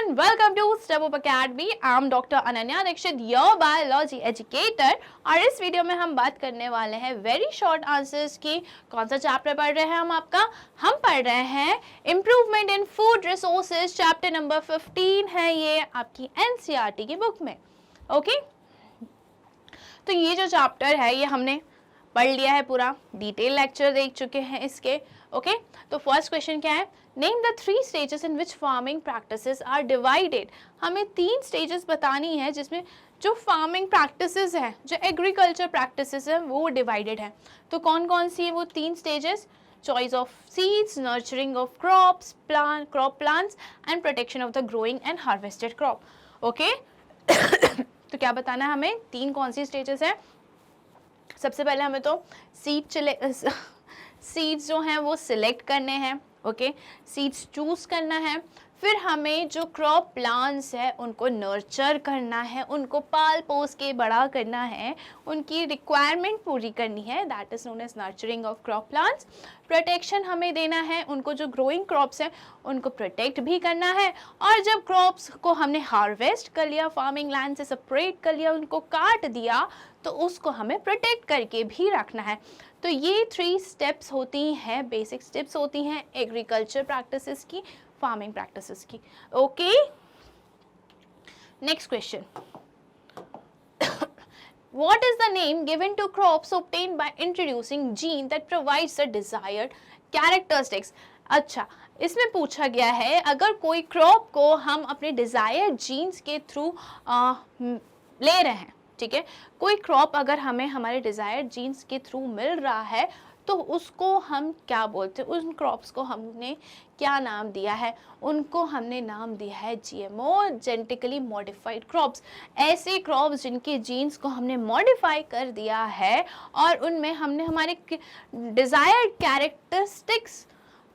everyone, welcome to Step Up Academy. I'm Dr. Ananya Dixit, your biology educator. और इस video में हम बात करने वाले हैं वेरी शॉर्ट आंसर्स की। कौन सा चैप्टर पढ़ रहे हैं हम पढ़ रहे हैं improvement in food resources, chapter number 15 है ये आपकी NCERT की बुक में। ओके, तो ये जो चैप्टर है ये हमने पढ़ लिया है, पूरा डिटेल लेक्चर देख चुके हैं इसके। ओके, तो फर्स्ट क्वेश्चन क्या है? Name the 3 stages in which farming practices are divided. हमें 3 स्टेजेस बतानी है जिसमें जो फार्मिंग प्रैक्टिसेस हैं, जो एग्रीकल्चर प्रैक्टिसेस हैं, वो डिवाइडेड है। तो कौन कौन सी है वो 3 stages? Choice of seeds, nurturing of crops, crop plants and protection of the growing and harvested crop. Okay, तो क्या बताना है हमें? 3 कौन सी स्टेजेस हैं? सबसे पहले हमें तो सीड्स जो हैं वो सिलेक्ट करने हैं। ओके, सीड्स चूज करना है। फिर हमें जो क्रॉप प्लांट्स है उनको नर्चर करना है, उनको पाल पोस के बड़ा करना है, उनकी रिक्वायरमेंट पूरी करनी है, that is known as nurturing of crop plants. Protection हमें देना है, उनको जो ग्रोइंग क्रॉप्स हैं उनको प्रोटेक्ट भी करना है। और जब क्रॉप्स को हमने हार्वेस्ट कर लिया, फार्मिंग लैंड से सेपरेट कर लिया, उनको काट दिया, तो उसको हमें प्रोटेक्ट करके भी रखना है। तो ये 3 स्टेप्स होती हैं, बेसिक स्टेप्स होती हैं एग्रीकल्चर प्रैक्टिसेस की, फार्मिंग प्रैक्टिसेस की। Okay, next question, what is the name given to crops obtained by introducing gene that provides the desired characteristics? अच्छा, इसमें पूछा गया है अगर कोई क्रॉप को हम अपने डिजायर्ड जीन्स के थ्रू ले रहे हैं, ठीक है, कोई क्रॉप अगर हमें हमारे डिजायर्ड जीन्स के थ्रू मिल रहा है तो उसको हम क्या बोलते हैं? उन क्रॉप्स को हमने क्या नाम दिया है? उनको हमने नाम दिया है GMO, जेनेटिकली मॉडिफाइड क्रॉप्स। ऐसे क्रॉप्स जिनके जीन्स को हमने मॉडिफाई कर दिया है और उनमें हमने हमारे डिजायर्ड कैरेक्टरिस्टिक्स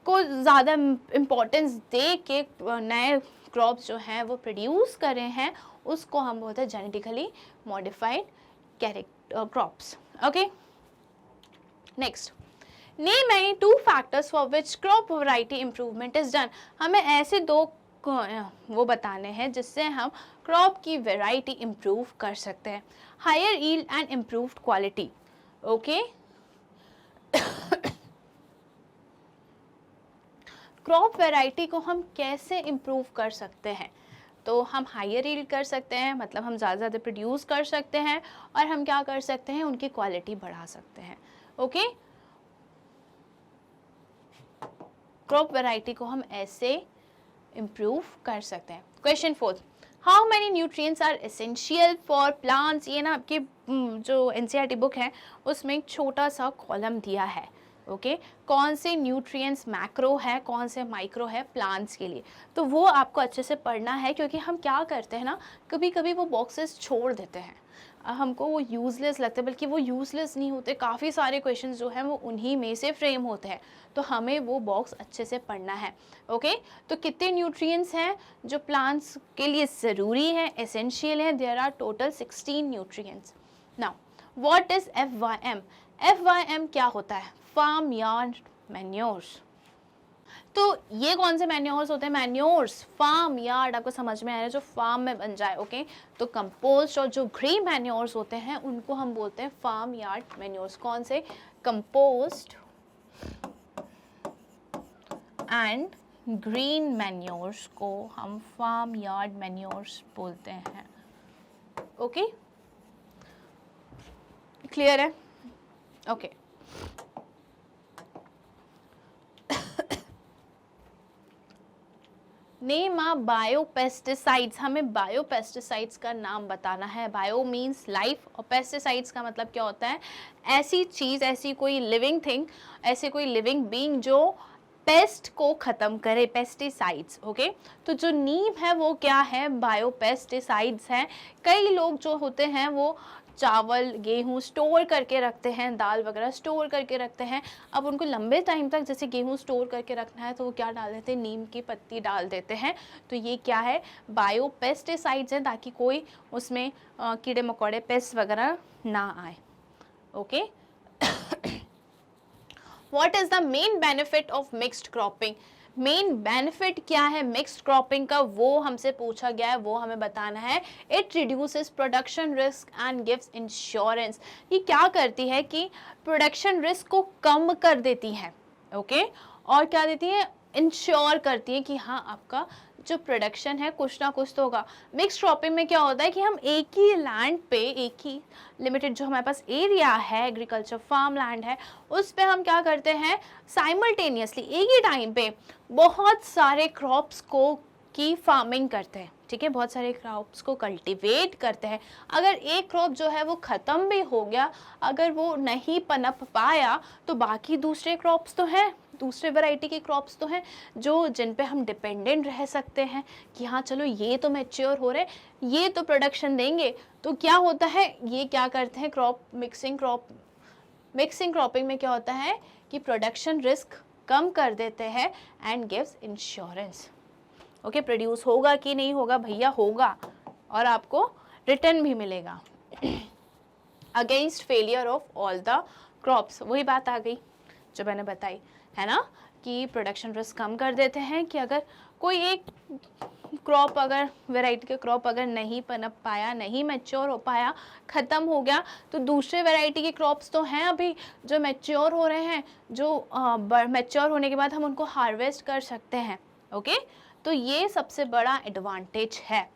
को ज़्यादा इम्पोर्टेंस दे के नए क्रॉप्स जो हैं वो प्रोड्यूस करे हैं, उसको हम बोलते हैं genetically modified crops. Okay, next, name any 2 factors for which crop variety improvement is done. हमें ऐसे 2 वो बताने हैं जिससे हम क्रॉप की वैरायटी इम्प्रूव कर सकते हैं। Higher yield and improved quality. Okay, crop variety को हम कैसे इम्प्रूव कर सकते हैं? तो हम हायर यील्ड कर सकते हैं, मतलब हम ज़्यादा ज़्यादा प्रोड्यूस कर सकते हैं, और हम क्या कर सकते हैं? उनकी क्वालिटी बढ़ा सकते हैं। ओके, क्रॉप वैरायटी को हम ऐसे इम्प्रूव कर सकते हैं। Question 4, how many nutrients are essential for plants. ये ना आपकी जो NCERT बुक है उसमें एक छोटा सा कॉलम दिया है। ओके, कौन से न्यूट्रिएंट्स मैक्रो है, कौन से माइक्रो है प्लांट्स के लिए, तो वो आपको अच्छे से पढ़ना है। क्योंकि हम क्या करते हैं ना, कभी कभी वो बॉक्सेस छोड़ देते हैं, हमको वो यूज़लेस लगते हैं, बल्कि वो यूज़लेस नहीं होते, काफ़ी सारे क्वेश्चंस जो हैं वो उन्हीं में से फ्रेम होते हैं, तो हमें वो बॉक्स अच्छे से पढ़ना है। ओके, तो कितने न्यूट्रिएंट्स हैं जो प्लांट्स के लिए ज़रूरी हैं, एसेंशियल हैं? There are total 16 nutrients. Now what is FYM? FYM क्या होता है? Farm yard manures. तो ये कौन से मैन्योर्स होते हैं? मैन्योर्स, फार्म यार्ड, आपको समझ में आ रहा है, जो फार्म में बन जाए। ओके, तो कंपोस्ट और जो ग्रीन मैन्योर्स होते हैं उनको हम बोलते हैं फार्म यार्ड मैन्योर्स। कौन से? कंपोस्ट एंड ग्रीन मैन्योर्स को हम फार्म यार्ड मैन्योर्स बोलते हैं। ओके, क्लियर है? ओके, नेम आ बायोपेस्टिसाइड्स। हमें बायोपेस्टिसाइड्स का नाम बताना है। बायो मीन्स लाइफ और पेस्टिसाइड्स का मतलब क्या होता है? ऐसी चीज़, ऐसी कोई लिविंग थिंग, ऐसी कोई लिविंग बीइंग जो पेस्ट को ख़त्म करे, पेस्टिसाइड्स। ओके, तो जो नीम है वो क्या है? बायोपेस्टिसाइड्स हैं। कई लोग जो होते हैं वो चावल, गेहूँ स्टोर करके रखते हैं, दाल वगैरह स्टोर करके रखते हैं। अब उनको लंबे टाइम तक जैसे गेहूँ स्टोर करके रखना है तो वो क्या डाल देते हैं? नीम की पत्ती डाल देते हैं। तो ये क्या है? बायोपेस्टिसाइड्स हैं, ताकि कोई उसमें कीड़े मकोड़े, पेस्ट वगैरह ना आए। Okay, What is the main benefit of mixed cropping? Main benefit क्या है मिक्स्ड क्रॉपिंग का, वो हमसे पूछा गया है, वो हमें बताना है। It reduces production risk and gives insurance. ये क्या करती है कि प्रोडक्शन रिस्क को कम कर देती है, ओके, और क्या देती है, इंश्योर करती है कि हाँ आपका जो प्रोडक्शन है कुछ ना कुछ तो होगा। मिक्स क्रॉपिंग में क्या होता है कि हम एक ही लैंड पे, एक ही लिमिटेड जो हमारे पास एरिया है, एग्रीकल्चर फार्म लैंड है, उस पे हम क्या करते हैं, साइमल्टेनियसली एक ही टाइम पे बहुत सारे क्रॉप्स को की फार्मिंग करते हैं, ठीक है, बहुत सारे क्रॉप्स को कल्टीवेट करते हैं। अगर एक क्रॉप जो है वो ख़त्म भी हो गया, अगर वो नहीं पनप पाया, तो बाकी दूसरे क्रॉप्स तो हैं, दूसरे वैरायटी के क्रॉप्स तो हैं जो जिन पे हम डिपेंडेंट रह सकते हैं कि हाँ चलो ये तो मैच्योर हो रहे, ये तो प्रोडक्शन देंगे। तो क्या होता है, ये क्या करते हैं, मिक्सिंग क्रॉपिंग में क्या होता है कि प्रोडक्शन रिस्क कम कर देते हैं and gives insurance. Okay, produce होगा कि नहीं होगा, भैया होगा, और आपको रिटर्न भी मिलेगा against failure of all the crops. वही बात आ गई जो मैंने बताई है ना, कि प्रोडक्शन रिस्क कम कर देते हैं कि अगर कोई एक क्रॉप, अगर वैरायटी के क्रॉप अगर नहीं पनप पाया, नहीं मैच्योर हो पाया, ख़त्म हो गया, तो दूसरे वैरायटी के क्रॉप्स तो हैं अभी जो मैच्योर हो रहे हैं, जो मैच्योर होने के बाद हम उनको हार्वेस्ट कर सकते हैं। ओके, तो ये सबसे बड़ा एडवांटेज है।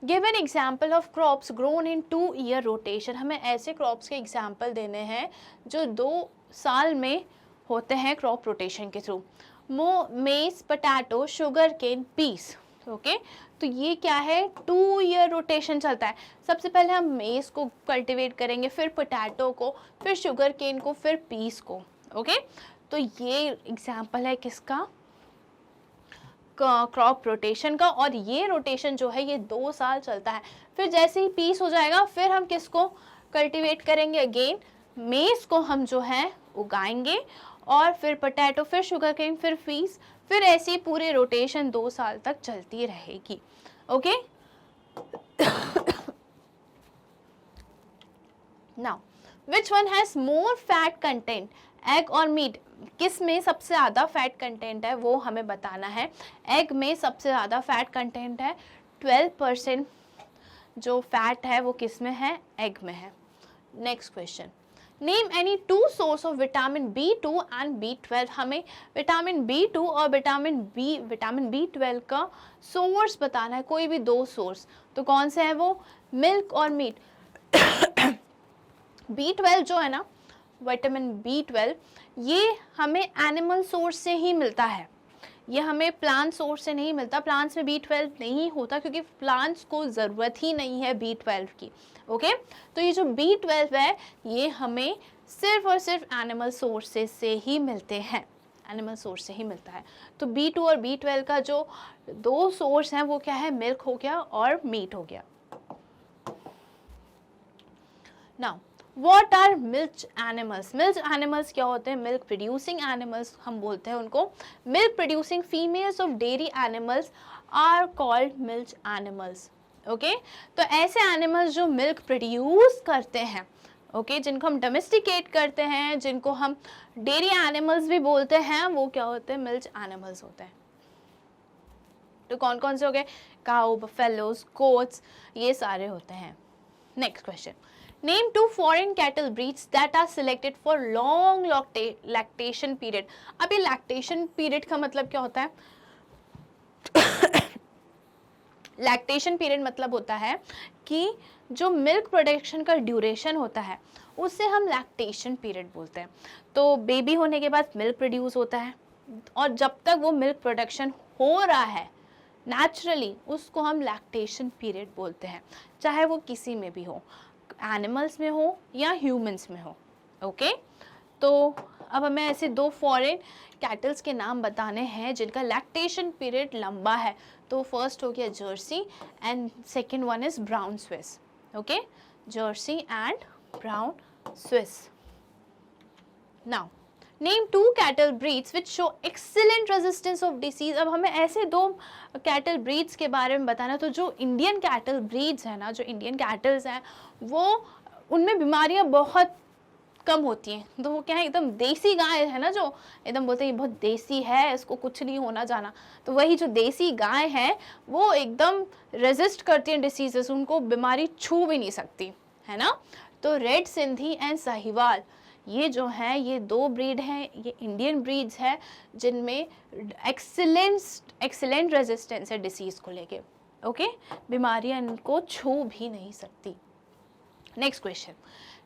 Give an example of crops grown in 2 year rotation. हमें ऐसे क्रॉप्स के एग्जाम्पल देने हैं जो 2 साल में होते हैं क्रॉप रोटेशन के through. Maize, potato, sugar cane, peas. Okay, तो ये क्या है, 2 ईयर रोटेशन चलता है। सबसे पहले हम मेज को कल्टीवेट करेंगे, फिर पोटैटो को, फिर शुगर केन को, फिर पीस को। ओके, तो ये एग्जाम्पल है किसका, क्रॉप रोटेशन का। और ये रोटेशन जो है ये 2 साल चलता है। फिर जैसे ही पीस हो जाएगा, फिर हम किसको कल्टीवेट करेंगे, अगेन मेज को हम जो है उगाएंगे, और फिर पोटैटो, फिर शुगर केन, फिर पीस, फिर ऐसी पूरी रोटेशन 2 साल तक चलती रहेगी। Okay, now which one has more fat content, egg और मीट। किस में सबसे ज़्यादा फैट कंटेंट है वो हमें बताना है। एग में सबसे ज़्यादा फैट कंटेंट है, 12% जो फैट है वो किस में है, एग में है। Next question, name any 2 source of vitamin B2 and B12। हमें विटामिन B2 और विटामिन B12 का सोर्स बताना है, कोई भी 2 सोर्स। तो कौन से हैं वो, मिल्क और मीट। B12 जो है ना, विटामिन B12, ये हमें एनिमल सोर्स से ही मिलता है, ये हमें प्लांट सोर्स से नहीं मिलता। प्लांट्स में B12 नहीं होता क्योंकि प्लांट्स को ज़रूरत ही नहीं है B12 की। ओके, तो ये जो B12 है ये हमें सिर्फ और सिर्फ एनिमल सोर्सेज से ही मिलते हैं, एनिमल सोर्स से ही मिलता है। तो B2 और B12 का जो 2 सोर्स हैं वो क्या है, मिल्क हो गया और मीट हो गया। Now What are milch animals? Milch animals क्या होते हैं, मिल्क प्रोड्यूसिंग एनिमल्स हम बोलते हैं उनको। Milk producing females of dairy animals are called milch animals. Okay, तो ऐसे एनिमल्स जो मिल्क प्रोड्यूस करते हैं, ओके, जिनको हम डोमेस्टिकेट करते हैं, जिनको हम डेयरी एनिमल्स भी बोलते हैं, वो क्या होते हैं, मिल्च एनिमल्स होते हैं। तो कौन कौन से हो गए, काऊ, बफेलोज, गोट्स, ये सारे होते हैं। Next question, Name 2 foreign cattle breeds that are selected for long lactation period। अब ये lactation period का मतलब क्या होता है, lactation period मतलब होता है कि जो मिल्क प्रोडक्शन का ड्यूरेशन होता है उससे हम lactation period बोलते हैं। तो बेबी होने के बाद मिल्क प्रोड्यूस होता है, और जब तक वो मिल्क प्रोडक्शन हो रहा है नेचुरली, उसको हम लैक्टेशन पीरियड बोलते हैं, चाहे वो किसी में भी हो, एनिमल्स में हो या ह्यूमंस में हो। ओके, तो अब हमें ऐसे 2 फॉरेन कैटल्स के नाम बताने हैं जिनका लैक्टेशन पीरियड लंबा है। तो फर्स्ट हो गया Jersey and second one is brown Swiss. Okay, Jersey and brown Swiss. Now name 2 cattle breeds which show excellent resistance of disease. अब हमें ऐसे 2 कैटल ब्रीड्स के बारे में बताना। तो जो इंडियन कैटल ब्रीड्स हैं ना, जो इंडियन कैटल्स हैं, वो उनमें बीमारियां बहुत कम होती हैं। तो वो क्या है, एकदम देसी गाय है ना, जो एकदम बोलते हैं ये बहुत देसी है, इसको कुछ नहीं होना जाना, तो वही जो देसी गाय है वो एकदम रेजिस्ट करती हैं डिसीजेस, उनको बीमारी छू भी नहीं सकती, है ना। तो रेड सिंधी एंड साहिवाल ये जो है, ये दो ब्रीड हैं, ये इंडियन ब्रीड्स हैं जिनमें एक्सीलेंट रेजिस्टेंस है डिसीज़ को लेके। ओके, बीमारियां इनको छू भी नहीं सकती। Next question,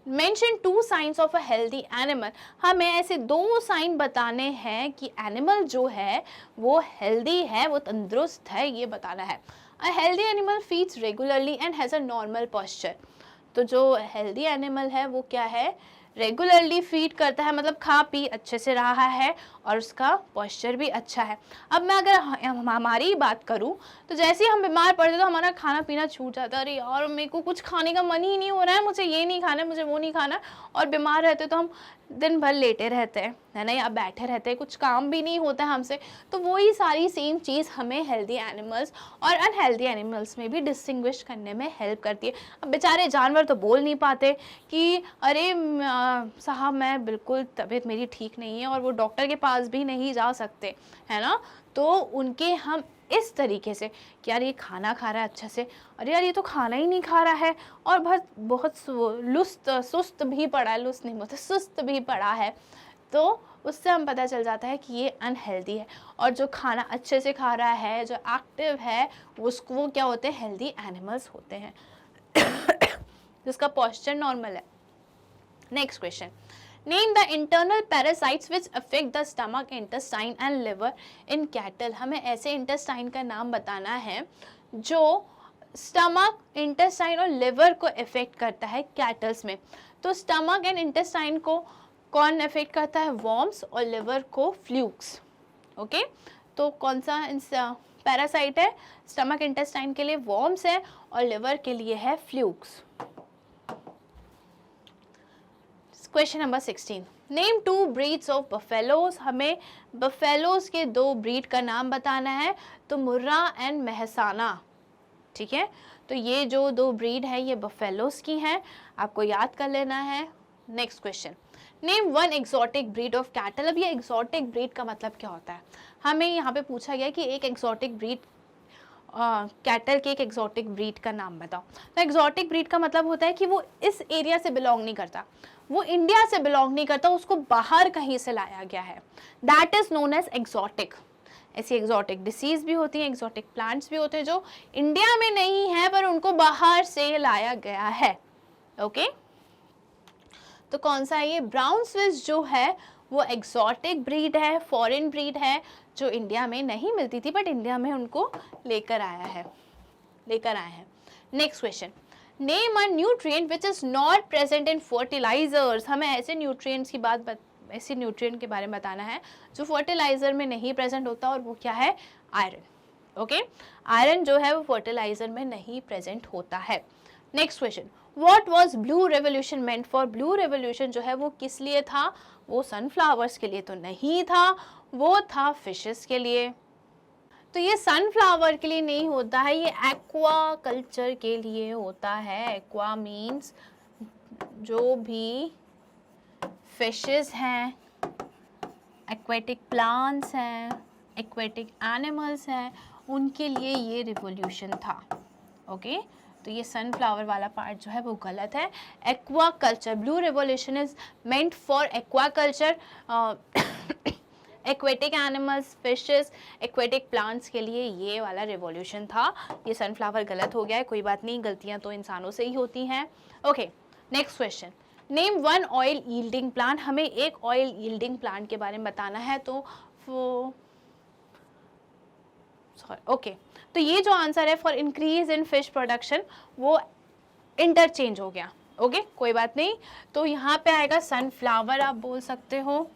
mention 2 science of a healthy animal. हमें ऐसे 2 साइन बताने हैं कि एनिमल जो है वो हेल्दी है, वो तंदुरुस्त है, ये बताना है। A healthy animal feeds regularly and has a normal posture. तो जो हेल्दी एनिमल है वो क्या है, रेगुलरली फीड करता है, मतलब खा पी अच्छे से रहा है और उसका पोस्चर भी अच्छा है। अब मैं अगर हमारी ही बात करूं तो जैसे ही हम बीमार पड़ते तो हमारा खाना पीना छूट जाता है, अरे यार मेरे को कुछ खाने का मन ही नहीं हो रहा है, मुझे ये नहीं खाना है, मुझे वो नहीं खाना। और बीमार रहते तो हम दिन भर लेटे रहते हैं, है ना, या बैठे रहते हैं, कुछ काम भी नहीं होता है हमसे। तो वही सारी सेम चीज़ हमें हेल्दी एनिमल्स और अनहेल्दी एनिमल्स में भी डिस्टिंग्विश करने में हेल्प करती है। अब बेचारे जानवर तो बोल नहीं पाते कि अरे साहब मैं बिल्कुल तबीयत मेरी ठीक नहीं है, और वो डॉक्टर के पास भी नहीं जा सकते, है ना। तो उनके हम इस तरीके से कि यार ये खाना खा रहा है अच्छे से, अरे यार ये तो खाना ही नहीं खा रहा है और बहुत बहुत सुस्त भी पड़ा है, लुस्त नहीं बोलते, सुस्त भी पड़ा है, तो उससे हम पता चल जाता है कि ये अनहेल्दी है। और जो खाना अच्छे से खा रहा है, जो एक्टिव है, उसको वो क्या होते हैं, हेल्दी एनिमल्स होते हैं जिसका पोस्चर नॉर्मल है। Next question, name the internal parasites which affect the stomach, intestine and liver in cattle. हमें ऐसे इंटेस्टाइन का नाम बताना है जो स्टमक, इंटेस्टाइन और लिवर को इफेक्ट करता है कैटल्स में। तो स्टमक एंड इंटेस्टाइन को कौन इफेक्ट करता है, वॉर्म्स, और लिवर को फ्लूक्स। ओके, तो कौन सा पैरासाइट है, स्टमक इंटेस्टाइन के लिए वॉर्म्स है और लिवर के लिए है flukes. Question number 16, name 2 breeds of buffaloes. हमें बफेलोज के 2 ब्रीड का नाम बताना है, तो मुर्रा एंड मेहसाना। ठीक है, तो ये जो 2 ब्रीड है ये बफेलोज की हैं, आपको याद कर लेना है। Next question, name 1 exotic breed of cattle. अब ये एक्सोटिक ब्रीड का मतलब क्या होता है, हमें यहाँ पे पूछा गया कि एक एक्सोटिक ब्रीड, कैटल के एक एक्सोटिक ब्रीड का नाम बताओ। तो एक्सोटिक ब्रीड का मतलब होता है कि वो इस एरिया से बिलोंग नहीं करता, वो इंडिया से बिलोंग नहीं करता, उसको बाहर कहीं से लाया गया है, that is known as exotic. ऐसी एक्सोटिक डिसीज भी होती हैं, एक्सोटिक प्लांट्स भी होते हैं जो इंडिया में नहीं है पर उनको बाहर से लाया गया है। ओके, तो कौन सा है ये, ब्राउन स्विस जो है वो एक्सोटिक ब्रीड है, फॉरेन ब्रीड है, जो इंडिया में नहीं मिलती थी बट इंडिया में उनको लेकर आए हैं। Next question, name a nutrient which is not present in fertilizers. हमें ऐसे न्यूट्रिएंट्स की ऐसे न्यूट्रिएंट के बारे में बताना है जो फर्टिलाइजर में नहीं प्रेजेंट होता, और वो क्या है, आयरन। ओके, आयरन जो है वो फर्टिलाइजर में नहीं प्रेजेंट होता है। Next question, what was blue revolution meant for. Blue revolution जो है वो किस लिए था, वो सनफ्लावर्स के लिए तो नहीं था, वो था फिशेस के लिए। तो ये सनफ्लावर के लिए नहीं होता है, ये एक्वा कल्चर के लिए होता है। एक्वा मीन्स जो भी फिशेस हैं, एक्वेटिक प्लांट्स हैं, एक्वेटिक एनिमल्स हैं, उनके लिए ये रिवोल्यूशन था। ओके, तो ये सनफ्लावर वाला पार्ट जो है वो गलत है। Aqua culture, blue revolution is meant for aqua culture, aquatic animals, fishes, aquatic plants के लिए ये वाला रिवॉल्यूशन था। ये सनफ्लावर गलत हो गया है, कोई बात नहीं, गलतियां तो इंसानों से ही होती हैं। Okay, next question, name 1 oil yielding plant. हमें एक ऑयल यील्डिंग प्लांट के बारे में बताना है, तो वो ओके, तो ये जो आंसर है for increase in fish production, वो इंटरचेंज हो गया। ओके, कोई बात नहीं, तो यहाँ पे आएगा सनफ्लावर, आप बोल सकते हो,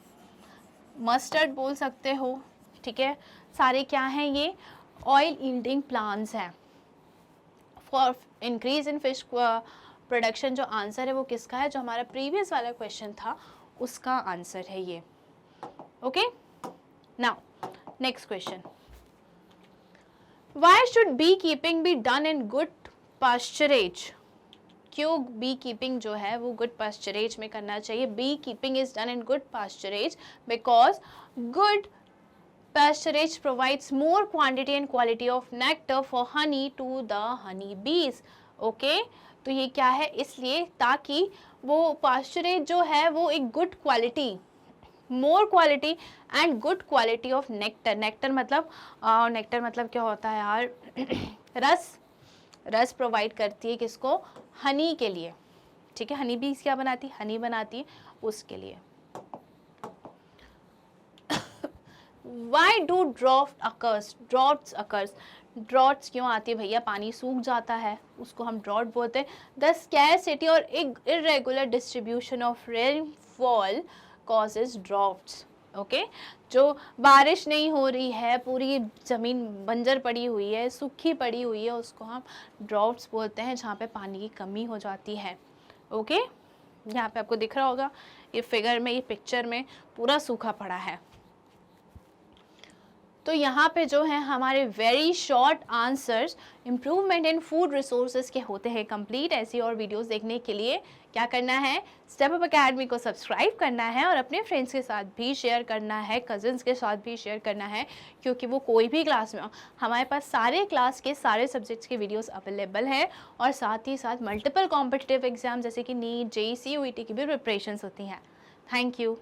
मस्टर्ड बोल सकते हो, ठीक है, सारे क्या हैं, ये ऑयल यील्डिंग प्लांट्स हैं। For increase in fish production जो आंसर है वो किसका है, जो हमारा प्रीवियस वाला क्वेश्चन था उसका आंसर है ये। Okay, now next question, why should beekeeping be done in good pasturage. क्यों बी कीपिंग जो है वो गुड पास्चरेज में करना चाहिए? Beekeeping is done in good pasturage because good pasturage provides more quantity and quality of nectar for honey to the honey bees. Okay तो ये क्या है, इसलिए ताकि वो पास्चरेज जो है वो एक good quality, more quality and good quality of nectar, nectar मतलब क्या होता है यार रस प्रोवाइड करती है किसको? हनी के लिए, ठीक है। हनी बीज क्या बनाती है? हनी बनाती है, उसके लिए। Why do droughts occurs? Droughts क्यों आती है भैया? पानी सूख जाता है, उसको हम ड्रॉट बोलते हैं। द स्कैरसिटी और irregular distribution of rainfall causes droughts. Okay, जो बारिश नहीं हो रही है, पूरी ज़मीन बंजर पड़ी हुई है, सूखी पड़ी हुई है, उसको हम ड्रॉट्स बोलते हैं, जहाँ पे पानी की कमी हो जाती है। ओके, यहाँ पे आपको दिख रहा होगा ये फिगर में, ये पिक्चर में पूरा सूखा पड़ा है। तो यहाँ पे जो है हमारे very short answers improvement in food resources के होते हैं कंप्लीट। ऐसी और वीडियोस देखने के लिए क्या करना है? स्टेप अप एकेडमी को सब्सक्राइब करना है और अपने फ्रेंड्स के साथ भी शेयर करना है, कज़न्स के साथ भी शेयर करना है, क्योंकि वो कोई भी क्लास में हो, हमारे पास सारे क्लास के सारे सब्जेक्ट्स के वीडियोस अवेलेबल हैं। और साथ ही साथ मल्टीपल कॉम्पिटिटिव एग्जाम जैसे कि नीट, जेईई, सीयूईटी की भी प्रिपरेशंस होती हैं। Thank you.